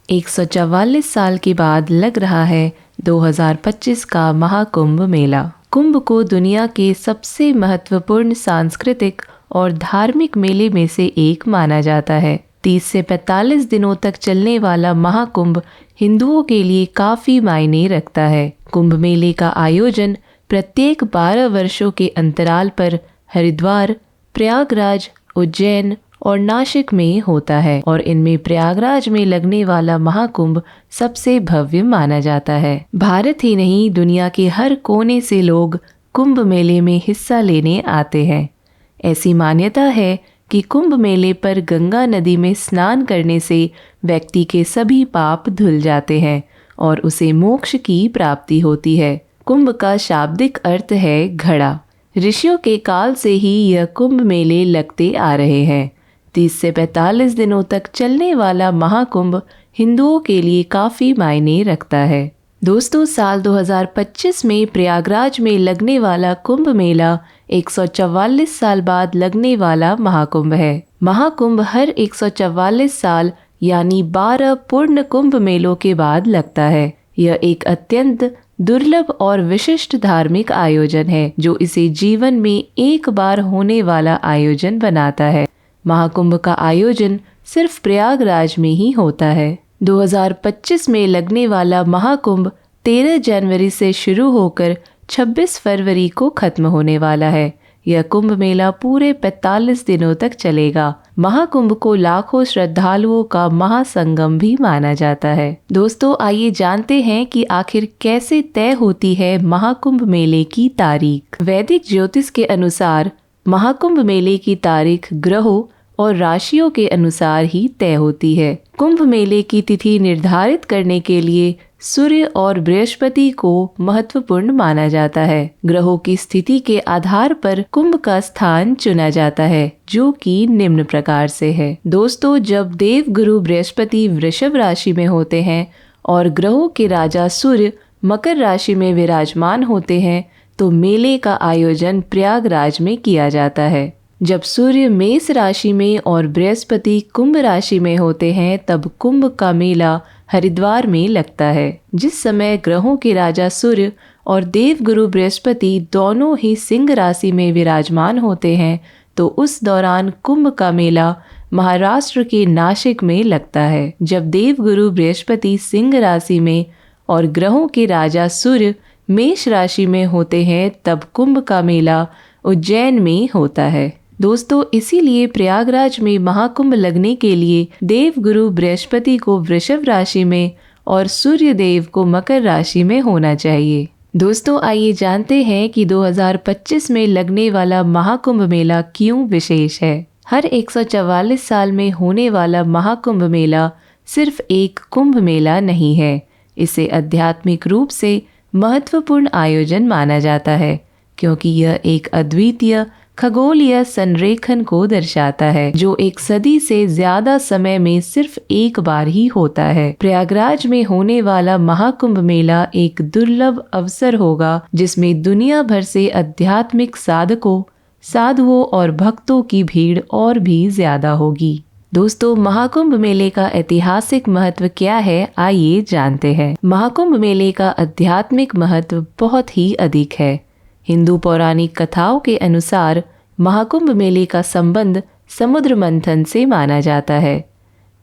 144 साल के बाद लग रहा है 2025 का महाकुंभ मेला। कुंभ को दुनिया के सबसे महत्वपूर्ण सांस्कृतिक और धार्मिक मेले में से एक माना जाता है। 30 से 45 दिनों तक चलने वाला महाकुंभ हिंदुओं के लिए काफी मायने रखता है। कुंभ मेले का आयोजन प्रत्येक 12 वर्षों के अंतराल पर हरिद्वार, प्रयागराज, उज्जैन और नासिक में होता है और इनमें प्रयागराज में लगने वाला महाकुंभ सबसे भव्य माना जाता है। भारत ही नहीं, दुनिया के हर कोने से लोग कुंभ मेले में हिस्सा लेने आते हैं। ऐसी मान्यता है कि कुंभ मेले पर गंगा नदी में स्नान करने से व्यक्ति के सभी पाप धुल जाते हैं और उसे मोक्ष की प्राप्ति होती है। कुंभ का शाब्दिक अर्थ है घड़ा। ऋषियों के काल से ही यह कुंभ मेले लगते आ रहे हैं। 30 से 45 दिनों तक चलने वाला महाकुंभ हिंदुओं के लिए काफी मायने रखता है। दोस्तों, साल 2025 में प्रयागराज में लगने वाला कुंभ मेला 144 साल बाद लगने वाला महाकुंभ है। महाकुंभ हर 144 साल यानी 12 पूर्ण कुंभ मेलों के बाद लगता है। यह एक अत्यंत दुर्लभ और विशिष्ट धार्मिक आयोजन है जो इसे जीवन में एक बार होने वाला आयोजन बनाता है। महाकुंभ का आयोजन सिर्फ प्रयागराज में ही होता है। 2025 में लगने वाला महाकुंभ 13 जनवरी से शुरू होकर 26 फरवरी को खत्म होने वाला है। यह कुंभ मेला पूरे 45 दिनों तक चलेगा। महाकुंभ को लाखों श्रद्धालुओं का महासंगम भी माना जाता है। दोस्तों, आइए जानते हैं कि आखिर कैसे तय होती है महाकुंभ मेले की तारीख। वैदिक ज्योतिष के अनुसार महाकुंभ मेले की तारीख ग्रहों और राशियों के अनुसार ही तय होती है। कुंभ मेले की तिथि निर्धारित करने के लिए सूर्य और बृहस्पति को महत्वपूर्ण माना जाता है। ग्रहों की स्थिति के आधार पर कुंभ का स्थान चुना जाता है, जो कि निम्न प्रकार से है। दोस्तों, जब देव गुरु बृहस्पति वृषभ राशि में होते हैं और ग्रहों के राजा सूर्य मकर राशि में विराजमान होते हैं तो मेले का आयोजन प्रयागराज में किया जाता है। जब सूर्य मेष राशि में और बृहस्पति कुंभ राशि में होते हैं तब कुंभ का मेला हरिद्वार में लगता है। जिस समय ग्रहों के राजा सूर्य और देवगुरु बृहस्पति दोनों ही सिंह राशि में विराजमान होते हैं तो उस दौरान कुंभ का मेला महाराष्ट्र के नासिक में लगता है। जब देवगुरु बृहस्पति सिंह राशि में और ग्रहों के राजा सूर्य मेष राशि में होते हैं तब कुंभ का मेला उज्जैन में होता है। दोस्तों, इसीलिए प्रयागराज में महाकुंभ लगने के लिए देवगुरु बृहस्पति को वृषभ राशि में और सूर्य देव को मकर राशि में होना चाहिए। दोस्तों, आइए जानते हैं कि 2025 में लगने वाला महाकुंभ मेला क्यों विशेष है। हर 144 साल में होने वाला महाकुंभ मेला सिर्फ एक कुंभ मेला नहीं है। इसे आध्यात्मिक रूप से महत्वपूर्ण आयोजन माना जाता है क्योंकि यह एक अद्वितीय खगोलीय संरेखन को दर्शाता है जो एक सदी से ज्यादा समय में सिर्फ एक बार ही होता है। प्रयागराज में होने वाला महाकुंभ मेला एक दुर्लभ अवसर होगा जिसमें दुनिया भर से आध्यात्मिक साधकों, साधुओं और भक्तों की भीड़ और भी ज्यादा होगी। दोस्तों, महाकुंभ मेले का ऐतिहासिक महत्व क्या है, आइए जानते हैं। महाकुंभ मेले का आध्यात्मिक महत्व बहुत ही अधिक है। हिंदू पौराणिक कथाओं के अनुसार महाकुंभ मेले का संबंध समुद्र मंथन से माना जाता है।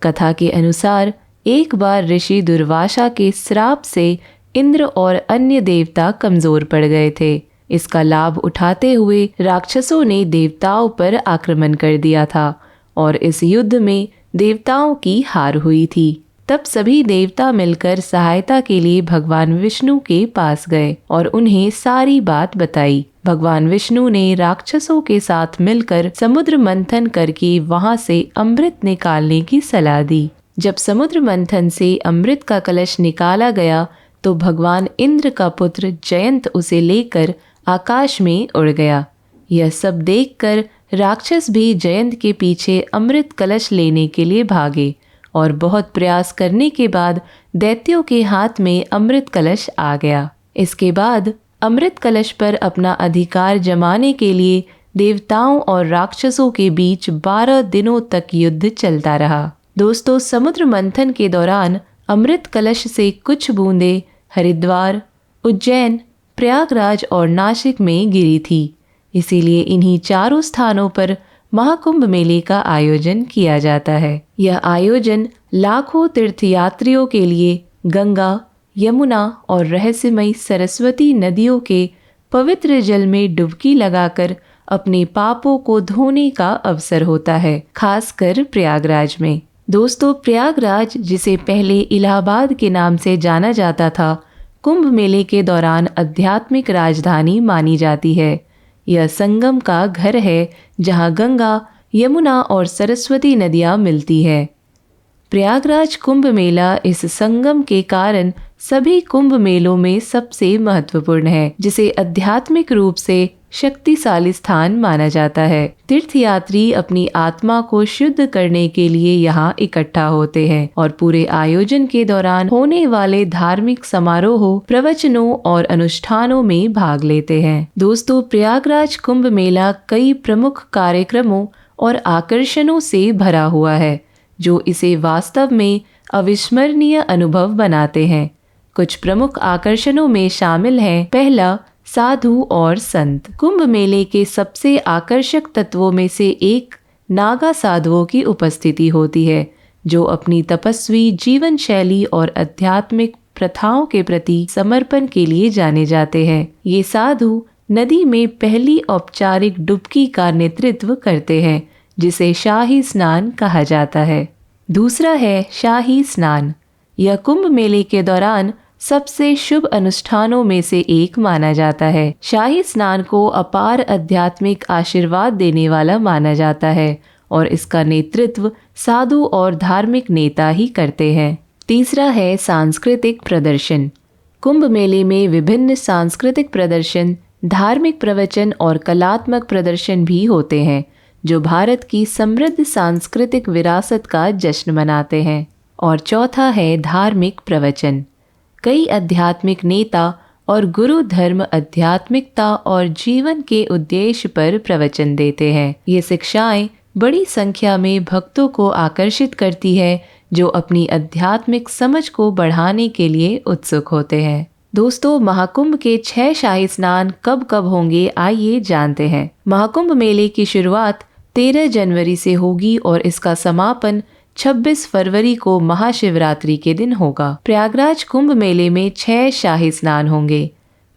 कथा के अनुसार एक बार ऋषि दुर्वासा के श्राप से इंद्र और अन्य देवता कमजोर पड़ गए थे। इसका लाभ उठाते हुए राक्षसों ने देवताओं पर आक्रमण कर दिया था और इस युद्ध में देवताओं की हार हुई थी। तब सभी देवता मिलकर सहायता के लिए भगवान विष्णु के पास गए और उन्हें सारी बात बताई। भगवान विष्णु ने राक्षसों के साथ मिलकर समुद्र मंथन करके वहां से अमृत निकालने की सलाह दी। जब समुद्र मंथन से अमृत का कलश निकाला गया तो भगवान इंद्र का पुत्र जयंत उसे लेकर आकाश में उड़ गया। यह सब देखकर राक्षस भी जयंत के पीछे अमृत कलश लेने के लिए भागे और बहुत प्रयास करने के बाद दैत्यों के हाथ में अमृत कलश आ गया। इसके बाद अमृत कलश पर अपना अधिकार जमाने के लिए देवताओं और राक्षसों के बीच 12 दिनों तक युद्ध चलता रहा। दोस्तों, समुद्र मंथन के दौरान अमृत कलश से कुछ बूंदें हरिद्वार, उज्जैन, प्रयागराज और नासिक में गिरी थी। इसीलिए इन्हीं चारों स्थानों पर महाकुंभ मेले का आयोजन किया जाता है। यह आयोजन लाखों तीर्थयात्रियों के लिए गंगा, यमुना और रहस्यमयी सरस्वती नदियों के पवित्र जल में डुबकी लगाकर अपने पापों को धोने का अवसर होता है, खासकर प्रयागराज में। दोस्तों, प्रयागराज, जिसे पहले इलाहाबाद के नाम से जाना जाता था, कुंभ मेले के दौरान आध्यात्मिक राजधानी मानी जाती है। यह संगम का घर है जहां गंगा, यमुना और सरस्वती नदियां मिलती है। प्रयागराज कुंभ मेला इस संगम के कारण सभी कुंभ मेलों में सबसे महत्वपूर्ण है, जिसे आध्यात्मिक रूप से शक्तिशाली स्थान माना जाता है। तीर्थयात्री अपनी आत्मा को शुद्ध करने के लिए यहाँ इकट्ठा होते हैं और पूरे आयोजन के दौरान होने वाले धार्मिक समारोहों, प्रवचनों और अनुष्ठानों में भाग लेते हैं। दोस्तों, प्रयागराज कुंभ मेला कई प्रमुख कार्यक्रमों और आकर्षणों से भरा हुआ है, जो इसे वास्तव में अविस्मरणीय अनुभव बनाते हैं। कुछ प्रमुख आकर्षणों में शामिल हैं: पहला, साधु और संत। कुंभ मेले के सबसे आकर्षक तत्वों में से एक नागा साधुओं की उपस्थिति होती है, जो अपनी तपस्वी जीवन शैली और आध्यात्मिक प्रथाओं के प्रति समर्पण के लिए जाने जाते हैं। ये साधु नदी में पहली औपचारिक डुबकी का नेतृत्व करते हैं, जिसे शाही स्नान कहा जाता है। दूसरा है शाही स्नान। यह कुंभ मेले के दौरान सबसे शुभ अनुष्ठानों में से एक माना जाता है। शाही स्नान को अपार आध्यात्मिक आशीर्वाद देने वाला माना जाता है और इसका नेतृत्व साधु और धार्मिक नेता ही करते हैं। तीसरा है सांस्कृतिक प्रदर्शन। कुंभ मेले में विभिन्न सांस्कृतिक प्रदर्शन, धार्मिक प्रवचन और कलात्मक प्रदर्शन भी होते हैं, जो भारत की समृद्ध सांस्कृतिक विरासत का जश्न मनाते हैं। और चौथा है धार्मिक प्रवचन। कई आध्यात्मिक नेता और गुरु धर्म आध्यात्मिकता और जीवन के उद्देश्य पर प्रवचन देते हैं। ये शिक्षाएं बड़ी संख्या में भक्तों को आकर्षित करती है, जो अपनी आध्यात्मिक समझ को बढ़ाने के लिए उत्सुक होते हैं। दोस्तों, महाकुंभ के 6 शाही स्नान कब कब होंगे, आइए जानते हैं। महाकुंभ मेले की शुरुआत 13 जनवरी से होगी और इसका समापन 26 फरवरी को महाशिवरात्रि के दिन होगा। प्रयागराज कुंभ मेले में 6 शाही स्नान होंगे।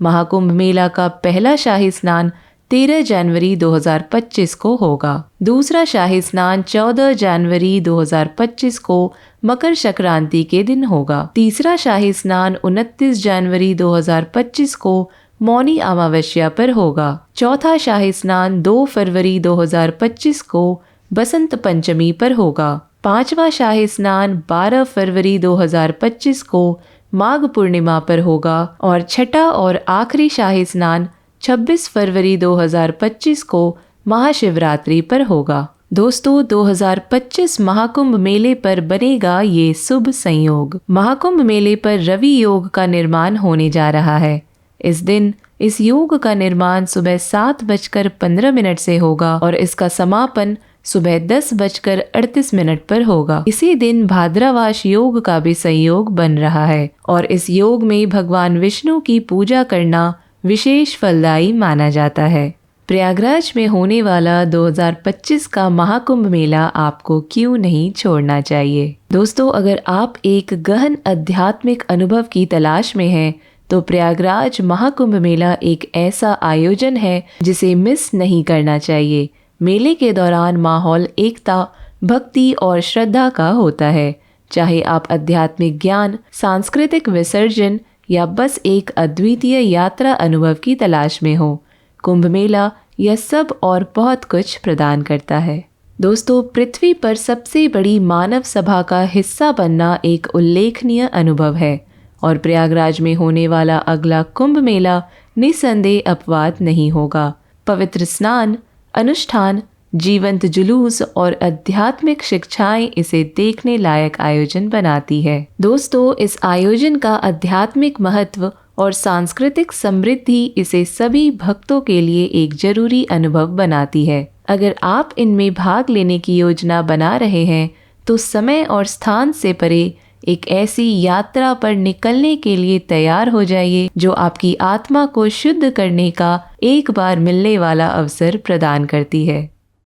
महाकुंभ मेला का पहला शाही स्नान 13 जनवरी 2025 को होगा। दूसरा शाही स्नान 14 जनवरी 2025 को मकर संक्रांति के दिन होगा। तीसरा शाही स्नान 29 जनवरी 2025 को मौनी अमावस्या पर होगा। चौथा शाही स्नान 2 फरवरी 2025 को बसंत पंचमी पर होगा। पांचवा शाही स्नान 12 फरवरी 2025 को माघ पूर्णिमा पर होगा और छठा और आखिरी शाही स्नान 26 फरवरी 2025 को महाशिवरात्रि पर होगा। दोस्तों, 2025 महाकुंभ मेले पर बनेगा ये शुभ संयोग। महाकुंभ मेले पर रवि योग का निर्माण होने जा रहा है। इस दिन इस योग का निर्माण सुबह 7:15 से होगा और इसका समापन सुबह 10:38 पर होगा। इसी दिन भाद्रवाश योग का भी संयोग बन रहा है और इस योग में भगवान विष्णु की पूजा करना विशेष फलदायी माना जाता है। प्रयागराज में होने वाला 2025 का महाकुंभ मेला आपको क्यों नहीं छोड़ना चाहिए। दोस्तों, अगर आप एक गहन आध्यात्मिक अनुभव की तलाश में हैं, तो प्रयागराज महाकुंभ मेला एक ऐसा आयोजन है जिसे मिस नहीं करना चाहिए। मेले के दौरान माहौल एकता, भक्ति और श्रद्धा का होता है। चाहे आप आध्यात्मिक ज्ञान, सांस्कृतिक विसर्जन या बस एक अद्वितीय यात्रा अनुभव की तलाश में हो, कुंभ मेला यह सब और बहुत कुछ प्रदान करता है। दोस्तों, पृथ्वी पर सबसे बड़ी मानव सभा का हिस्सा बनना एक उल्लेखनीय अनुभव है और प्रयागराज में होने वाला अगला कुंभ मेला निसंदेह अपवाद नहीं होगा। पवित्र स्नान, अनुष्ठान, जीवंत जुलूस और आध्यात्मिक शिक्षाएं इसे देखने लायक आयोजन बनाती है। दोस्तों, इस आयोजन का आध्यात्मिक महत्व और सांस्कृतिक समृद्धि इसे सभी भक्तों के लिए एक जरूरी अनुभव बनाती है। अगर आप इनमें भाग लेने की योजना बना रहे हैं, तो समय और स्थान से परे एक ऐसी यात्रा पर निकलने के लिए तैयार हो जाइए जो आपकी आत्मा को शुद्ध करने का एक बार मिलने वाला अवसर प्रदान करती है।